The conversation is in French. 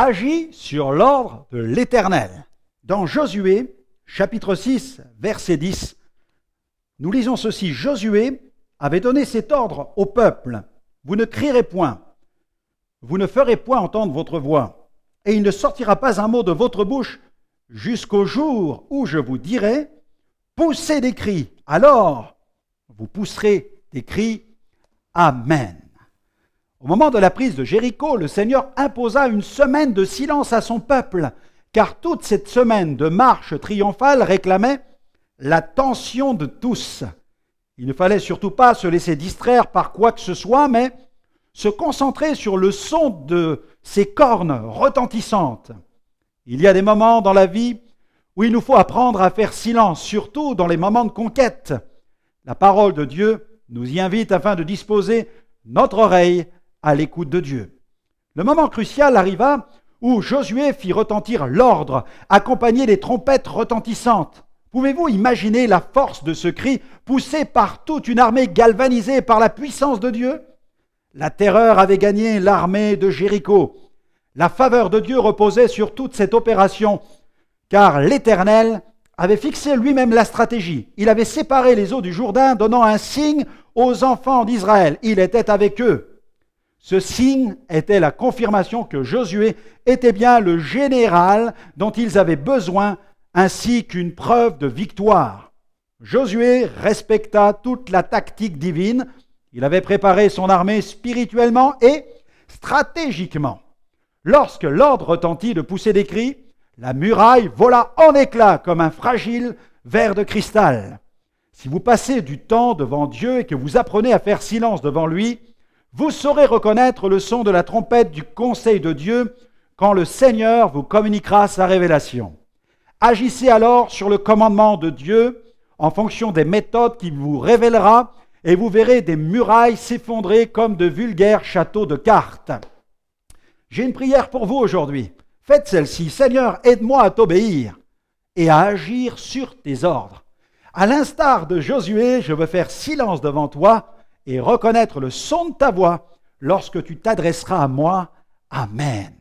agit sur l'ordre de l'Éternel. Dans Josué, chapitre 6, verset 10, nous lisons ceci. Josué avait donné cet ordre au peuple. Vous ne crierez point, vous ne ferez point entendre votre voix, et il ne sortira pas un mot de votre bouche jusqu'au jour où je vous dirai, poussez des cris. Alors, vous pousserez des cris. Amen. Au moment de la prise de Jéricho, le Seigneur imposa une semaine de silence à son peuple, car toute cette semaine de marche triomphale réclamait l'attention de tous. Il ne fallait surtout pas se laisser distraire par quoi que ce soit, mais se concentrer sur le son de ces cornes retentissantes. Il y a des moments dans la vie où il nous faut apprendre à faire silence, surtout dans les moments de conquête. La parole de Dieu nous y invite afin de disposer notre oreille à l'écoute de Dieu. Le moment crucial arriva où Josué fit retentir l'ordre, accompagné des trompettes retentissantes. Pouvez-vous imaginer la force de ce cri poussé par toute une armée galvanisée par la puissance de Dieu? La terreur avait gagné l'armée de Jéricho. La faveur de Dieu reposait sur toute cette opération, car l'Éternel avait fixé lui-même la stratégie. Il avait séparé les eaux du Jourdain, donnant un signe aux enfants d'Israël. Il était avec eux. Ce signe était la confirmation que Josué était bien le général dont ils avaient besoin, ainsi qu'une preuve de victoire. Josué respecta toute la tactique divine. Il avait préparé son armée spirituellement et stratégiquement. Lorsque l'ordre retentit de pousser des cris, la muraille vola en éclats comme un fragile verre de cristal. Si vous passez du temps devant Dieu et que vous apprenez à faire silence devant lui, vous saurez reconnaître le son de la trompette du conseil de Dieu quand le Seigneur vous communiquera sa révélation. Agissez alors sur le commandement de Dieu en fonction des méthodes qu'il vous révélera et vous verrez des murailles s'effondrer comme de vulgaires châteaux de cartes. J'ai une prière pour vous aujourd'hui. Faites celle-ci. Seigneur, aide-moi à t'obéir et à agir sur tes ordres. À l'instar de Josué, je veux faire silence devant toi et reconnaître le son de ta voix lorsque tu t'adresseras à moi. Amen.